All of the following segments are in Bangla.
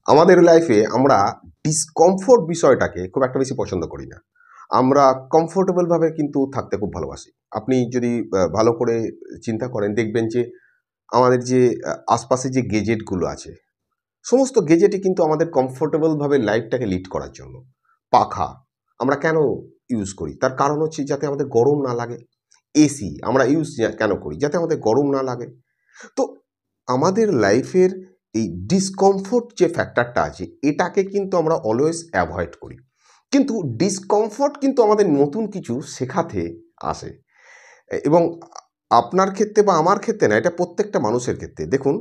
আমাদের লাইফে আমরা ডিসকমফোর্ট বিষয়টাকে খুব একটা বেশি পছন্দ করি না। আমরা কমফোর্টেবলভাবে কিন্তু থাকতে খুব ভালোবাসি। আপনি যদি ভালো করে চিন্তা করেন দেখবেন যে আমাদের যে আশপাশে যে গেজেটগুলো আছে, সমস্ত গেজেটই কিন্তু আমাদের কমফোর্টেবলভাবে লাইফটাকে লিড করার জন্য। পাখা আমরা কেন ইউজ করি? তার কারণ হচ্ছে যাতে আমাদের গরম না লাগে। এসি আমরা ইউজ কেন করি? যাতে আমাদের গরম না লাগে। তো আমাদের লাইফের এই ডিসকমফোর্ট যে ফ্যাক্টরটা আছে এটাকে কিন্তু আমরা অলওয়েজ অ্যাভয়েড করি। কিন্তু ডিসকমফোর্ট কিন্তু আমাদের নতুন কিছু শেখাতে আসে। এবং আপনার ক্ষেত্রে বা আমার ক্ষেত্রে না, এটা প্রত্যেকটা মানুষের ক্ষেত্রে। দেখুন,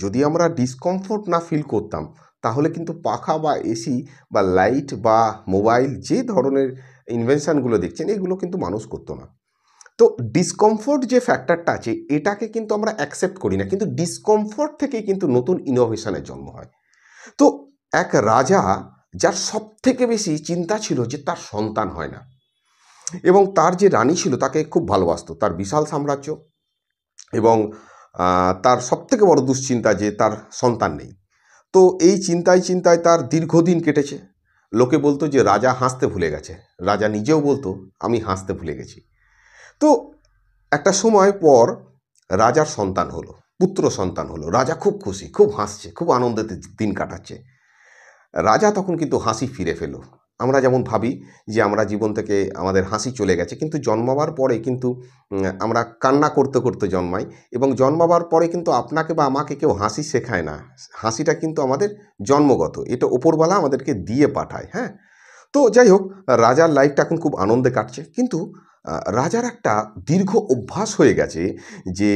যদি আমরা ডিসকমফোর্ট না ফিল করতাম তাহলে কিন্তু পাখা বা এসি বা লাইট বা মোবাইল যে ধরনের ইনভেনশনগুলো দেখছেন এগুলো কিন্তু মানুষ করতো না। তো ডিসকমফোর্ট যে ফ্যাক্টরটা আছে এটাকে কিন্তু আমরা অ্যাকসেপ্ট করি না, কিন্তু ডিসকমফোর্ট থেকেই কিন্তু নতুন ইনোভেশনের জন্ম হয়। তো এক রাজা, যার সব থেকে বেশি চিন্তা ছিল যে তার সন্তান হয় না, এবং তার যে রানী ছিল তাকে খুব ভালোবাসতো, তার বিশাল সাম্রাজ্য, এবং তার সব থেকে বড় দুশ্চিন্তা যে তার সন্তান নেই। তো এই চিন্তায় চিন্তায় তার দীর্ঘদিন কেটেছে। লোকে বলতো যে রাজা হাসতে ভুলে গেছে, রাজা নিজেও বলতো আমি হাসতে ভুলে গেছি। তো একটা সময় পর রাজার সন্তান হলো, পুত্র সন্তান হলো। রাজা খুব খুশি, খুব হাসছে, খুব আনন্দতে দিন কাটাচ্ছে। রাজা তখন কিন্তু হাসি ফিরে পেল। আমরা যেমন ভাবি যে আমরা জীবন থেকে আমাদের হাসি চলে গেছে, কিন্তু জন্মাবার পরে কিন্তু আমরা কান্না করতে করতে জন্মাই, এবং জন্মাবার পরে কিন্তু আপনাকে বা আমাকে কেউ হাসি শেখায় না। হাসিটা কিন্তু আমাদের জন্মগত, এটা ওপরওয়ালা আমাদেরকে দিয়ে পাঠায়। হ্যাঁ, তো যাই হোক, রাজার লাইফটা এখন খুব আনন্দে কাটছে, কিন্তু রাজার একটা দীর্ঘ অভ্যাস হয়ে গেছে যে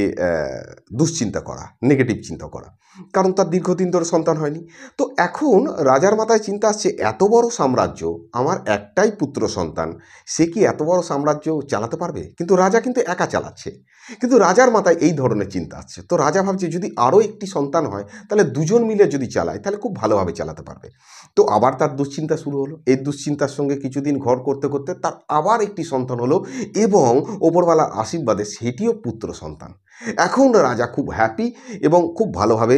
দুশ্চিন্তা করা, নেগেটিভ চিন্তা করা। কারণ তার দীর্ঘদিন ধরে সন্তান হয়নি। তো এখন রাজার মাথায় চিন্তা আসছে, এত বড় সাম্রাজ্য, আমার একটাই পুত্র সন্তান, সে কি এত বড় সাম্রাজ্য চালাতে পারবে? কিন্তু রাজা কিন্তু একা চালাচ্ছে, কিন্তু রাজার মাথায় এই ধরনের চিন্তা আসছে। তো রাজা ভাবছে যদি আরও একটি সন্তান হয় তাহলে দুজন মিলে যদি চালায় তাহলে খুব ভালোভাবে চালাতে পারবে। তো আবার তার দুশ্চিন্তা শুরু হলো। এই দুশ্চিন্তার সঙ্গে কিছুদিন ঘর করতে করতে তার আবার একটি সন্তান হলো, এবং ওপরওয়ালার আশীর্বাদে সেটিও পুত্র সন্তান। এখন রাজা খুব হ্যাপি এবং খুব ভালোভাবে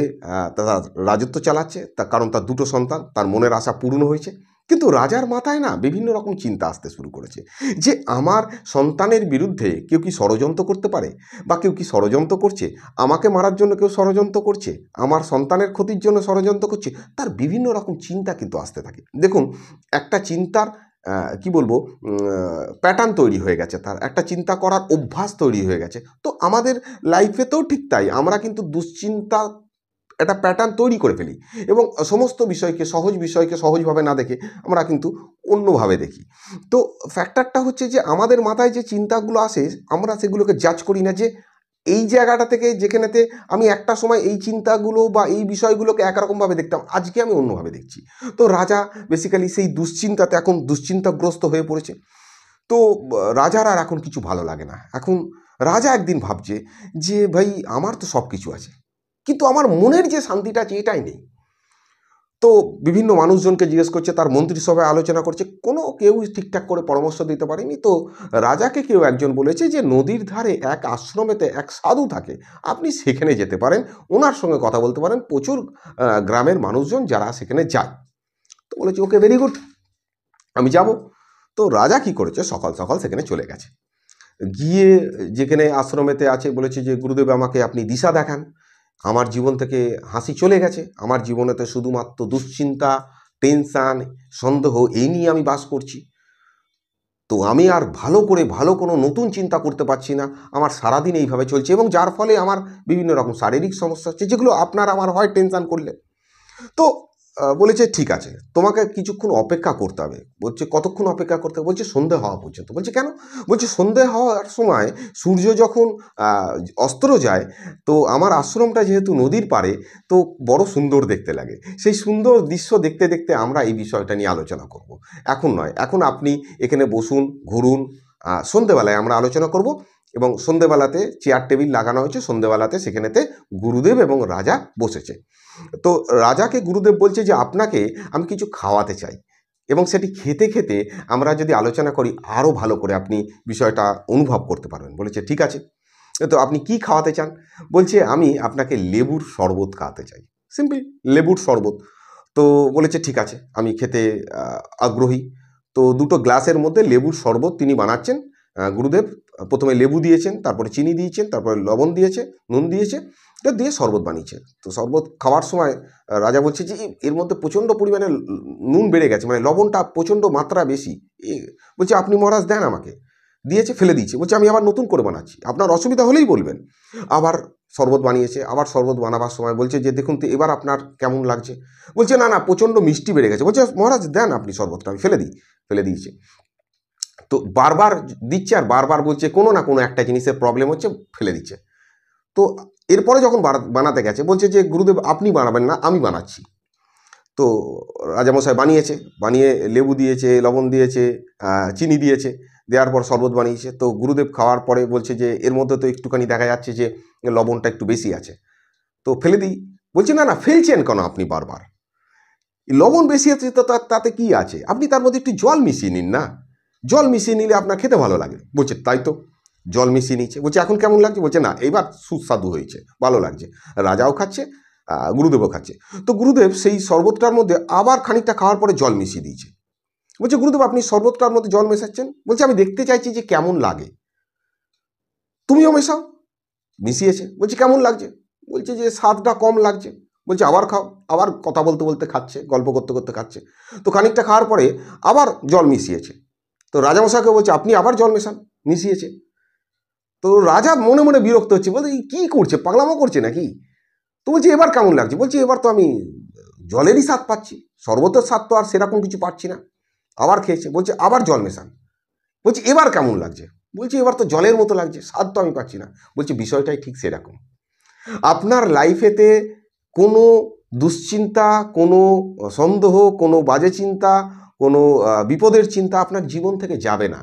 তার রাজত্ব চালাচ্ছে, তার কারণ তার দুটো সন্তান, তার মনের আশা পূর্ণ হয়েছে। কিন্তু রাজার মাথায় না বিভিন্ন রকম চিন্তা আসতে শুরু করেছে যে আমার সন্তানের বিরুদ্ধে কেউ কি ষড়যন্ত্র করতে পারে, বা কেউ কি ষড়যন্ত্র করছে, আমাকে মারার জন্য কেউ ষড়যন্ত্র করছে, আমার সন্তানের ক্ষতির জন্য ষড়যন্ত্র করছে। তার বিভিন্ন রকম চিন্তা কিন্তু আসতে থাকে। দেখুন, একটা চিন্তার কি বলবো, প্যাটার্ন তৈরি হয়ে গেছে, তার একটা চিন্তা করার অভ্যাস তৈরি হয়ে গেছে। তো আমাদের লাইফেতেও ঠিক তাই, আমরা কিন্তু দুশ্চিন্তা একটা প্যাটার্ন তৈরি করে ফেলি, এবং সমস্ত বিষয়কে সহজভাবে না দেখে আমরা কিন্তু অন্যভাবে দেখি। তো ফ্যাক্টরটা হচ্ছে যে আমাদের মাথায় যে চিন্তাগুলো আসে আমরা সেগুলোকে জাজ করি না, যে এই জায়গাটা থেকে যেখানেতে আমি একটা সময় এই চিন্তাগুলো বা এই বিষয়গুলোকে একরকমভাবে দেখতাম, আজকে আমি অন্যভাবে দেখছি। তো রাজা বেসিক্যালি সেই দুশ্চিন্তাতে এখন দুশ্চিন্তাগ্রস্ত হয়ে পড়েছে। তো রাজার আর এখন কিছু ভালো লাগে না। এখন রাজা একদিন ভাবছে যে ভাই, আমার তো সব কিছু আছে, কিন্তু আমার মনের যে শান্তিটা আছে এটাই নেই। তো বিভিন্ন মানুষজনকে জিজ্ঞেস করছে, তার মন্ত্রিসভায় আলোচনা করছে, কোনো কেউ ঠিকঠাক করে পরামর্শ দিতে পারেনি। তো রাজাকে কেউ একজন বলেছে যে নদীর ধারে এক আশ্রমেতে এক সাধু থাকে, আপনি সেখানে যেতে পারেন, ওনার সঙ্গে কথা বলতে পারেন। প্রচুর গ্রামের মানুষজন যারা সেখানে যায়। তো বলেছে ওকে, ভেরি গুড, আমি যাব। তো রাজা কি করেছে, সকাল সকাল সেখানে চলে গেছে। গিয়ে যেখানে আশ্রমেতে আছে বলেছে যে গুরুদেব, আমাকে আপনি দিশা দেখান, আমার জীবন থেকে হাসি চলে গেছে, আমার জীবনেতে শুধুমাত্র দুশ্চিন্তা, টেনশান, সন্দেহ এই নিয়ে আমি বাস করছি। তো আমি আর ভালো কোনো নতুন চিন্তা করতে পারছি না, আমার সারাদিন এইভাবে চলছে, এবং যার ফলে আমার বিভিন্ন রকম শারীরিক সমস্যা হচ্ছে, যেগুলো আপনার আমার হয় টেনশান করলে। তো বলেছে ঠিক আছে, তোমাকে কিছুক্ষণ অপেক্ষা করতে হবে। বলছে কতক্ষণ অপেক্ষা করতে হবে? বলছে সন্ধে হওয়া পর্যন্ত। বলছে কেন? বলছে সন্ধে হওয়ার সময় সূর্য যখন অস্ত যায়, তো আমার আশ্রমটা যেহেতু নদীর পাড়ে, তো বড় সুন্দর দেখতে লাগে। সেই সুন্দর দৃশ্য দেখতে দেখতে আমরা এই বিষয়টা নিয়ে আলোচনা করব। এখন নয়, এখন আপনি এখানে বসুন, ঘুরুন, সন্ধেবেলায় আমরা আলোচনা করব। এবং সন্ধেবেলাতে চেয়ার টেবিল লাগানো হয়েছে, সন্ধেবেলাতে সেখানেতে গুরুদেব এবং রাজা বসেছে। তো রাজাকে গুরুদেব বলছে যে আপনাকে আমি কিছু খাওয়াতে চাই, এবং সেটি খেতে খেতে আমরা যদি আলোচনা করি আরও ভালো করে আপনি বিষয়টা অনুভব করতে পারবেন। বলেছে ঠিক আছে, তো আপনি কি খাওয়াতে চান? বলছে আমি আপনাকে লেবুর শরবত খাওয়াতে চাই, সিম্পল লেবুর শরবত। তো বলেছে ঠিক আছে, আমি খেতে আগ্রহী। তো দুটো গ্লাসের মধ্যে লেবুর শরবত তিনি বানাচ্ছেন। গুরুদেব প্রথমে লেবু দিয়েছেন, তারপরে চিনি দিয়েছেন, তারপরে লবণ দিয়েছে, নুন দিয়েছে, তো দিয়ে শরবত বানিয়েছে। তো শরবত খাওয়ার সময় রাজা বলছে যে এর মধ্যে প্রচণ্ড পরিমাণে নুন বেড়ে গেছে, মানে লবণটা প্রচণ্ড মাত্রা বেশি। বলছে আপনি মহারাজ দেন আমাকে। দিয়েছে, ফেলে দিয়েছে। বলছে আমি আবার নতুন করে বানাচ্ছি, আপনার অসুবিধা হলেই বলবেন। আবার শরবত বানিয়েছে, আবার শরবত বানাবার সময় বলছে যে দেখুন তো এবার আপনার কেমন লাগছে। বলছে না না, প্রচণ্ড মিষ্টি বেড়ে গেছে। বলছে মহারাজ দেন আপনি শরবতটা, আমি ফেলে দিয়েছে। তো বারবার দিচ্ছে আর বারবার বলছে কোনো না কোনো একটা জিনিসের প্রবলেম হচ্ছে, ফেলে দিচ্ছে। তো এরপরে যখন বানাতে গেছে বলছে যে গুরুদেব আপনি বানাবেন না, আমি বানাচ্ছি। তো রাজামশাই বানিয়েছে, বানিয়ে লেবু দিয়েছে, লবণ দিয়েছে, চিনি দিয়েছে, দেওয়ার পর শরবত বানিয়েছে। তো গুরুদেব খাওয়ার পরে বলছে যে এর মধ্যে তো একটুখানি দেখা যাচ্ছে যে লবণটা একটু বেশি আছে, তো ফেলে দিই। বলছে না না, ফেলছেন কেন আপনি বারবার? লবণ বেশি আছে তো তাতে কি আছে, আপনি তার মধ্যে একটু জল মিশিয়ে নিন না, জল মিশিয়ে নিলে আপনার খেতে ভালো লাগে। বলছে তাই তো, জল মিশিয়ে নিচ্ছে। বলছে এখন কেমন লাগছে? বলছে না এবার সুস্বাদু হয়েছে, ভালো লাগছে। রাজাও খাচ্ছে, গুরুদেবও খাচ্ছে। তো গুরুদেব সেই শরবতটার মধ্যে আবার খানিকটা খাওয়ার পরে জল মিশিয়ে দিয়েছে। বলছে গুরুদেব আপনি শরবতটার মধ্যে জল মেশাচ্ছেন? বলছে আমি দেখতে চাইছি যে কেমন লাগে, তুমিও মেশাও। মিশিয়েছে। বলছে কেমন লাগছে? বলছে যে স্বাদটা কম লাগছে। বলছে আবার খাও। আবার কথা বলতে বলতে খাচ্ছে, গল্প করতে করতে খাচ্ছে। তো খানিকটা খাওয়ার পরে আবার জল মিশিয়েছে। তো রাজামশাইকে বলছে আপনি আবার জল মেশান। মিশিয়েছে। তো রাজা মনে মনে বিরক্ত হচ্ছে, বলছে কি করছে, পাগলামো করছে নাকি? তো বলছে এবার কেমন লাগছে? বলছে এবার তো আমি জলেরই স্বাদ পাচ্ছি, শরবতের স্বাদ তো আর সেরকম কিছু পাচ্ছি না। আবার খেয়েছে। বলছে আবার জল মেশান। বলছে এবার কেমন লাগছে? বলছে এবার তো জলের মতো লাগছে, স্বাদ তো আমি পাচ্ছি না। বলছে বিষয়টাই ঠিক সেরকম। আপনার লাইফেতে কোনো দুশ্চিন্তা, কোনো সন্দেহ, কোনো বাজে চিন্তা, কোনো বিপদের চিন্তা আপনার জীবন থেকে যাবে না,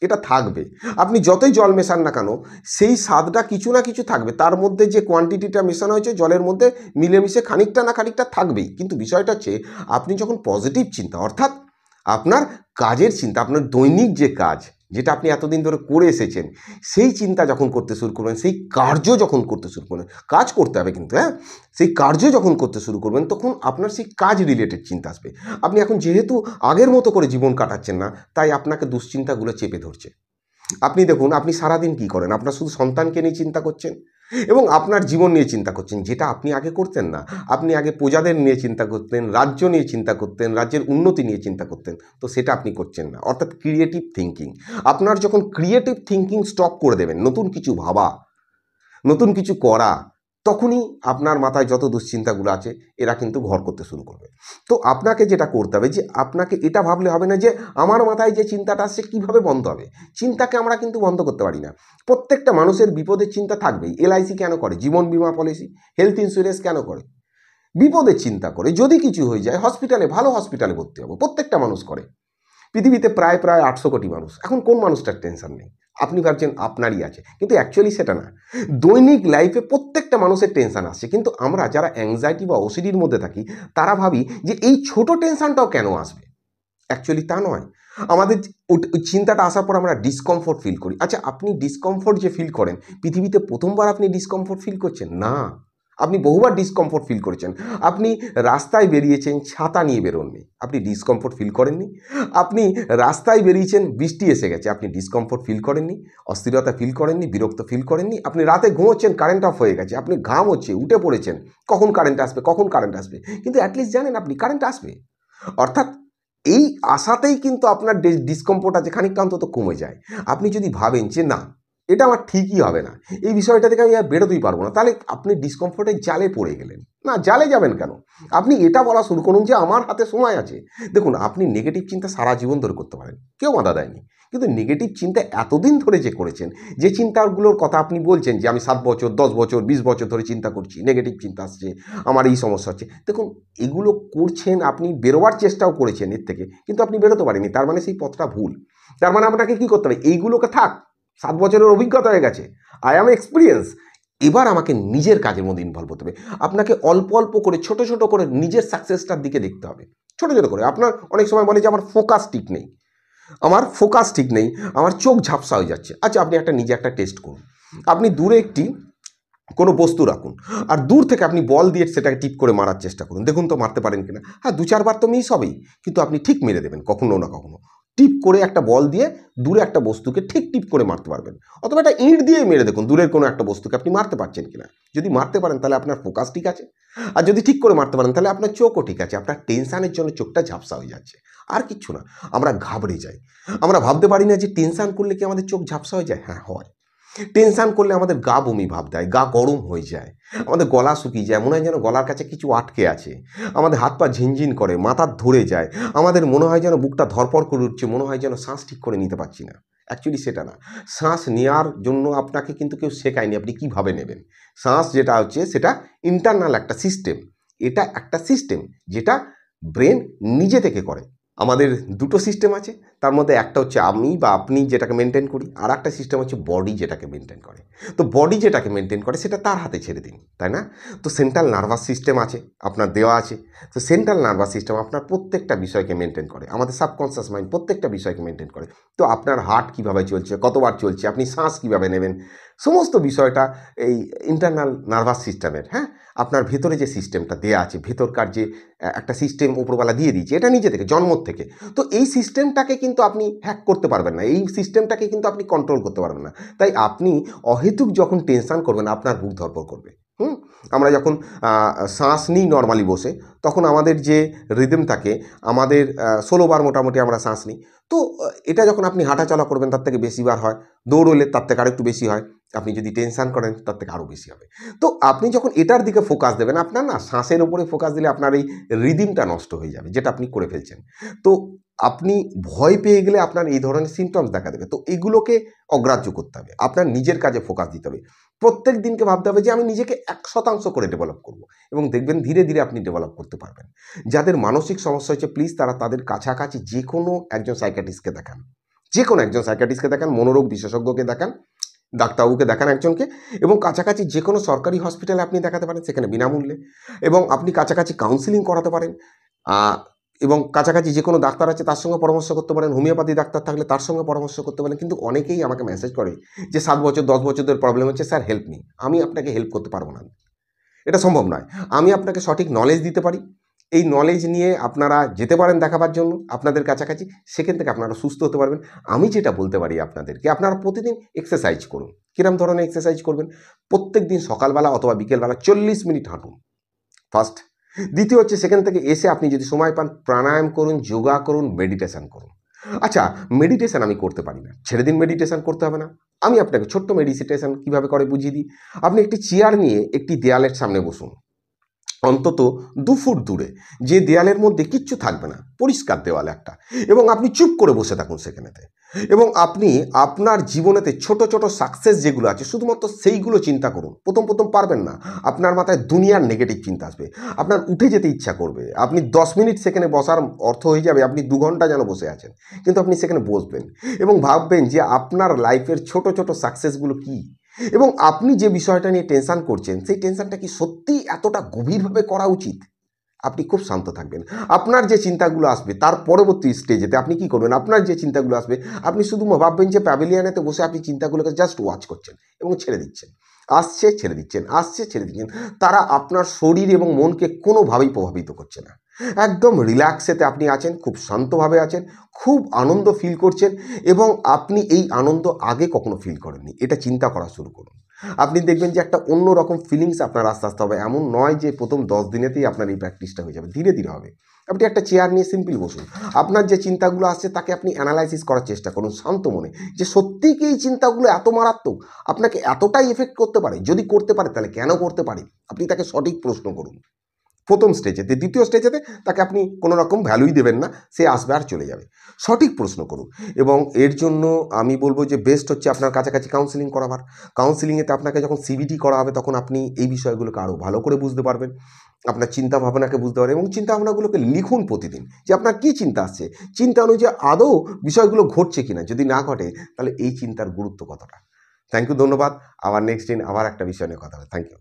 এটা থাকবে। আপনি যতই জল মেশান না কেন, সেই স্বাদটা কিছু না কিছু থাকবে, তার মধ্যে যে কোয়ান্টিটিটা মেশানো হয়েছে জলের মধ্যে মিলেমিশে খানিকটা না খানিকটা থাকবেই। কিন্তু বিষয়টা হচ্ছে আপনি যখন পজিটিভ চিন্তা, অর্থাৎ আপনার কাজের চিন্তা, আপনার দৈনিক যে কাজ, যেটা আপনি এতদিন ধরে করে এসেছেন, সেই চিন্তা যখন করতে শুরু করবেন, সেই কার্য যখন করতে শুরু করবেন, কাজ করতে হবে কিন্তু, হ্যাঁ, সেই কার্য যখন করতে শুরু করবেন তখন আপনার সেই কাজ রিলেটেড চিন্তা আসবে। আপনি এখন যেহেতু আগের মতো করে জীবন কাটাচ্ছেন না, তাই আপনাকে দুশ্চিন্তাগুলো চেপে ধরছে। আপনি দেখুন, আপনি সারাদিন কি করেন? আপনার শুধু সন্তানকে নিয়ে চিন্তা করছেন এবং আপনার জীবন নিয়ে চিন্তা করছেন, যেটা আপনি আগে করতেন না। আপনি আগে প্রজাদের নিয়ে চিন্তা করতেন, রাজ্য নিয়ে চিন্তা করতেন, রাজ্যের উন্নতি নিয়ে চিন্তা করতেন, তো সেটা আপনি করছেন না। অর্থাৎ ক্রিয়েটিভ থিঙ্কিং। আপনার যখন ক্রিয়েটিভ থিঙ্কিং স্টপ করে দেবেন, নতুন কিছু ভাবা, নতুন কিছু করা, তখনই আপনার মাথায় যত দুশ্চিন্তাগুলো আছে এরা কিন্তু ঘর করতে শুরু করবে। তো আপনাকে যেটা করতে হবে যে আপনাকে এটা ভাবলে হবে না যে আমার মাথায় যে চিন্তাটা আসছে কীভাবে বন্ধ হবে। চিন্তাকে আমরা কিন্তু বন্ধ করতে পারি না। প্রত্যেকটা মানুষের বিপদের চিন্তা থাকবেই। এলআইসি কেন করে? জীবন বীমা পলিসি, হেলথ ইন্স্যুরেন্স কেন করে? বিপদের চিন্তা করে। যদি কিছু হয়ে যায় হসপিটালে, ভালো হসপিটালে ভর্তি হবো, প্রত্যেকটা মানুষ করে। পৃথিবীতে প্রায় 800 কোটি মানুষ। এখন কোন মানুষটার টেনশন নেই? আপনি ভাবছেন আপনারই আছে, কিন্তু অ্যাকচুয়ালি সেটা না। দৈনিক লাইফে প্রত্যেকটা মানুষের টেনশন আসছে, কিন্তু আমরা যারা অ্যাংজাইটি বা ওসিডির মধ্যে থাকি তারা ভাবি যে এই ছোট টেনশনটাও কেন আসবে। অ্যাকচুয়ালি তা নয়। আমাদের চিন্তাটা আসার পর আমরা ডিসকমফোর্ট ফিল করি। আচ্ছা, আপনি ডিসকমফোর্ট যে ফিল করেন, পৃথিবীতে প্রথমবার আপনি ডিসকমফোর্ট ফিল করছেন না, আপনি বহুবার ডিসকমফোর্ট ফিল করেছেন। আপনি রাস্তায় বেরিয়েছেন, ছাতা নিয়ে বেরোননি, আপনি ডিসকমফোর্ট ফিল করেননি। আপনি রাস্তায় বেরিয়েছেন, বৃষ্টি এসে গেছে, আপনি ডিসকমফোর্ট ফিল করেননি, অস্থিরতা ফিল করেননি, বিরক্ত ফিল করেননি। আপনি রাতে ঘুমোচ্ছেন, কারেন্ট অফ হয়ে গেছে, আপনি ঘাম হচ্ছে, উঠে পড়েছেন, কখন কারেন্ট আসবে, কখন কারেন্ট আসবে, কিন্তু অ্যাটলিস্ট জানেন আপনি কারেন্ট আসবে। অর্থাৎ এই আশাতেই কিন্তু আপনার ডিসকমফোর্ট আছে খানিকটা অন্তত কমে যায়। আপনি যদি ভাবেন যে না, এটা আমার ঠিকই হবে না, এই বিষয়টা থেকে আমি আর বেরোতেই পারবো না, তাহলে আপনি ডিসকমফোর্টের জালে পড়ে গেলেন। না, জালে যাবেন কেন? আপনি এটা বলা শুরু করুন যে আমার হাতে সময় আছে। দেখুন, আপনি নেগেটিভ চিন্তা সারা জীবন ধরে করতে পারেন, কেউ বাধা দেয়নি, কিন্তু নেগেটিভ চিন্তা এতদিন ধরে যে করেছেন, যে চিন্তাগুলোর কথা আপনি বলছেন যে আমি 7 বছর, 10 বছর, 20 বছর ধরে চিন্তা করছি, নেগেটিভ চিন্তা আসছে, আমার এই সমস্যা হচ্ছে। দেখুন, এগুলো করছেন, আপনি বেরোবার চেষ্টাও করেছেন এর থেকে, কিন্তু আপনি বেরোতে পারেননি, তার মানে সেই পথটা ভুল। তার মানে আপনাকে কী করতে হবে? এইগুলোকে থাক, 7 বছরের অভিজ্ঞতা হয়ে গেছে, আই অ্যাম এক্সপিরিয়েন্স, এবার আমাকে নিজের কাজের মধ্যে ইনভলভ হতে হবে। আপনাকে অল্প অল্প করে, ছোট ছোট করে নিজের সাকসেসটার দিকে দেখতে হবে, ছোট ছোট করে। আপনার অনেক সময় বলে যে আমার ফোকাস ঠিক নেই, আমার চোখ ঝাপসা হয়ে যাচ্ছে। আচ্ছা, আপনি নিজে একটা টেস্ট করুন। আপনি দূরে একটি কোনো বস্তু রাখুন, আর দূর থেকে আপনি বল দিয়ে সেটাকে টিপ করে মারার চেষ্টা করুন, দেখুন তো মারতে পারেন কিনা। হ্যাঁ, 2-4 বার তো মিস হবেই, কিন্তু আপনি ঠিক মেরে দেবেন কখনো না কখনো। টিপ করে একটা বল দিয়ে দূরে একটা বস্তুকে ঠিক টিপ করে মারতে পারবেন, অথবা একটা ইঁট দিয়ে মেরে দেখুন দূরের কোনো একটা বস্তুকে আপনি মারতে পারছেন কিনা। যদি মারতে পারেন তাহলে আপনার ফোকাস ঠিক আছে, আর যদি ঠিক করে মারতে পারেন তাহলে আপনার চোখও ঠিক আছে। আপনার টেনশানের জন্য চোখটা ঝাপসা হয়ে যাচ্ছে, আর কিচ্ছু না। আমরা ঘাবড়ে যাই, আমরা ভাবতে পারি না যে টেনশান করলে কি আমাদের চোখ ঝাপসা হয়ে যায়। হ্যাঁ, হয়। টেনশান করলে আমাদের গা বমি ভাব দেয়, গা গরম হয়ে যায়, আমাদের গলা শুকিয়ে যায়, মনে হয় যেন গলার কাছে কিছু আটকে আছে, আমাদের হাত পা ঝিনঝিন করে, মাথা ধরে যায়, আমাদের মনে হয় যেন বুকটা ধরপড় করে উঠছে, মনে হয় যেন শ্বাস ঠিক করে নিতে পারছি না। অ্যাকচুয়ালি সেটা না। শ্বাস নেওয়ার জন্য আপনাকে কিন্তু কেউ শেখায়নি আপনি কীভাবে নেবেন। শ্বাস যেটা হচ্ছে সেটা ইন্টারনাল একটা সিস্টেম, এটা একটা সিস্টেম যেটা ব্রেন নিজে থেকে করে। আমাদের দুটো সিস্টেম আছে, তার মধ্যে একটা হচ্ছে আমি বা আপনি যেটাকে মেনটেন করি, আর একটা সিস্টেম হচ্ছে বডি যেটাকে মেনটেন করে। তো বডি যেটাকে মেনটেন করে সেটা তার হাতে ছেড়ে দিন, তাই না? তো সেন্ট্রাল নার্ভাস সিস্টেম আছে আপনার, দেওয়া আছে। তো সেন্ট্রাল নার্ভাস সিস্টেম আপনার প্রত্যেকটা বিষয়কে মেনটেন করে, আমাদের সাবকনসিয়াস মাইন্ড প্রত্যেকটা বিষয়কে মেনটেন করে। তো আপনার হার্ট কীভাবে চলছে, কতবার চলছে, আপনি শ্বাস কীভাবে নেবেন, সমস্ত বিষয়টা এই ইন্টারনাল নার্ভাস সিস্টেমের। হ্যাঁ, আপনার ভেতরে যে সিস্টেমটা দেয়া আছে, ভেতরকার যে একটা সিস্টেম উপরওয়ালা দিয়ে দিয়েছে, এটা নিজে থেকে জন্ম থেকে। তো এই সিস্টেমটাকে কিন্তু আপনি হ্যাক করতে পারবেন না, এই সিস্টেমটাকে কিন্তু আপনি কন্ট্রোল করতে পারবেন না। তাই আপনি অহেতুক যখন টেনশান করবেন আপনার বুক ধরপড় করবে। আমরা যখন শ্বাস নিই নর্মালি বসে, তখন আমাদের যে রিদম থাকে, আমাদের 16 বার মোটামুটি আমরা শ্বাস নিই। তো এটা যখন আপনি হাঁটাচলা করবেন তার থেকে বেশিবার হয়, দৌড়লে তার থেকে আরেকটু বেশি হয়, আপনি যদি টেনশান করেন তার থেকে আরও বেশি হবে। তো আপনি যখন এটার দিকে ফোকাস দেবেন, আপনার না শ্বাসের উপরে ফোকাস দিলে আপনার এই রিদিমটা নষ্ট হয়ে যাবে, যেটা আপনি করে ফেলছেন। তো আপনি ভয় পেয়ে গেলে আপনার এই ধরনের সিমটমস দেখা দেবে। তো এগুলোকে অগ্রাহ্য করতে হবে, আপনার নিজের কাজে ফোকাস দিতে হবে। প্রত্যেক দিনকে ভাবতে হবে যে আমি নিজেকে 1% করে ডেভেলপ করব, এবং দেখবেন ধীরে ধীরে আপনি ডেভেলপ করতে পারবেন। যাদের মানসিক সমস্যা হচ্ছে প্লিজ তারা তাদের কাছাকাছি যে কোনো একজন সাইকিয়াট্রিস্টকে দেখান, যে কোনো একজন সাইকিয়াট্রিস্টকে দেখান, মনোরোগ বিশেষজ্ঞকে দেখান, ডাক্তারবাবুকে দেখান একজনকে, এবং কাছাকাছি যে কোনো সরকারি হসপিটালে আপনি দেখাতে পারেন, সেখানে বিনামূল্যে। এবং আপনি কাছাকাছি কাউন্সিলিং করাতে পারেন, এবং কাছাকাছি যে কোনো ডাক্তার আছে তার সঙ্গে পরামর্শ করতে পারেন, হোমিওপ্যাথি ডাক্তার থাকলে তার সঙ্গে পরামর্শ করতে পারেন। কিন্তু অনেকেই আমাকে মেসেজ করে যে 7 বছর 10 বছর ধরে প্রবলেম হচ্ছে, স্যার হেল্প মি। আমি আপনাকে হেল্প করতে পারবো না, এটা সম্ভব নয়। আমি আপনাকে সঠিক নলেজ দিতে পারি, এই নলেজ নিয়ে আপনারা যেতে পারেন দেখাবার জন্য আপনাদের কাছাকাছি, সেখান থেকে আপনারা সুস্থ হতে পারবেন। আমি যেটা বলতে পারি আপনাদেরকে, আপনারা প্রতিদিন এক্সারসাইজ করুন। কিরম ধরনের এক্সারসাইজ করবেন? প্রত্যেক দিন সকালবেলা অথবা বিকেলবেলা 40 মিনিট হাঁটুন, ফার্স্ট। দ্বিতীয় হচ্ছে সেখান থেকে এসে আপনি যদি সময় পান প্রাণায়াম করুন, যোগা করুন, মেডিটেশান করুন। আচ্ছা, মেডিটেশান আমি করতে পারি না, ছেড়ে দিন, মেডিটেশান করতে হবে না। আমি আপনাকে ছোট্ট মেডিটেশান কীভাবে করে বুঝিয়ে দিই। আপনি একটি চেয়ার নিয়ে একটি দেয়ালের সামনে বসুন, অন্তত 2 ফুট দূরে, যে দেয়ালের মধ্যে কিচ্ছু থাকবে না, পরিষ্কার দেওয়াল একটা, এবং আপনি চুপ করে বসে থাকুন সেখানেতে। এবং আপনি আপনার জীবনেতে ছোট ছোট সাকসেস যেগুলো আছে শুধুমাত্র সেইগুলো চিন্তা করুন। প্রথম প্রথম পারবেন না, আপনার মাথায় দুনিয়ার নেগেটিভ চিন্তা আসবে, আপনার উঠে যেতে ইচ্ছা করবে। আপনি 10 মিনিট সেখানে বসার অর্থ হয়ে যাবে আপনি 2 ঘন্টা যেন বসে আছেন, কিন্তু আপনি সেখানে বসবেন এবং ভাববেন যে আপনার লাইফের ছোট ছোট সাকসেসগুলো কী, এবং আপনি যে বিষয়টা নিয়ে টেনশান করছেন সেই টেনশানটা কি সত্যিই এতটা গভীরভাবে করা উচিত। আপনি খুব শান্ত থাকবেন। আপনার যে চিন্তাগুলো আসবে তার পরবর্তী স্টেজেতে আপনি কি করবেন, আপনার যে চিন্তাগুলো আসবে আপনি শুধু ভাববেন যে প্যাভিলিয়নেতে বসে আপনি চিন্তাগুলোকে জাস্ট ওয়াচ করছেন এবং ছেড়ে দিচ্ছেন, আসছে ছেড়ে দিচ্ছেন, আসছে ছেড়ে দিচ্ছেন। তারা আপনার শরীর এবং মনকে কোনোভাবেই প্রভাবিত করছে না। একদম রিল্যাক্সেতে আপনি আছেন, খুব শান্তভাবে আছেন, খুব আনন্দ ফিল করছেন, এবং আপনি এই আনন্দ আগে কখনো ফিল করেননি। এটা চিন্তা করা শুরু করুন, আপনি দেখবেন যে একটা অন্য রকম ফিলিংস আপনার আস্তে আস্তে হবে। এমন নয় যে প্রথম 10 দিনেতেই আপনার এই প্র্যাকটিসটা হয়ে যাবে, ধীরে ধীরে হবে। আপনি একটা চেয়ার নিয়ে সিম্পল বসুন, আপনার যে চিন্তাগুলো আসছে তাকে আপনি অ্যানালাইসিস করার চেষ্টা করুন শান্ত মনে, যে সত্যিই কি এই চিন্তাগুলো এত মারাত্মক, আপনাকে এতটাই এফেক্ট করতে পারে? যদি করতে পারে তাহলে কেন করতে পারে? আপনি তাকে সঠিক প্রশ্ন করুন প্রথম স্টেজেতে। দ্বিতীয় স্টেজেতে তাকে আপনি কোনো রকম ভ্যালুই দেবেন না, সে আসবে আর চলে যাবে। সঠিক প্রশ্ন করুন, এবং এর জন্য আমি বলবো যে বেস্ট হচ্ছে আপনার কাছাকাছি কাউন্সিলিং করাবার। কাউন্সিলিংয়েতে আপনাকে যখন সিবিটি করা হবে তখন আপনি এই বিষয়গুলোকে আরও ভালো করে বুঝতে পারবেন, আপনার চিন্তা ভাবনাকে বুঝতে পারবেন, এবং চিন্তা ভাবনাগুলোকে লিখুন প্রতিদিন যে আপনার কী চিন্তা আসছে, চিন্তা অনুযায়ী আদৌ বিষয়গুলো ঘটছে কিনা। যদি না ঘটে তাহলে এই চিন্তার গুরুত্ব কতটা। থ্যাংক ইউ, ধন্যবাদ। আবার নেক্সট দিন আবার একটা বিষয় নিয়ে কথা হবে। Thank you.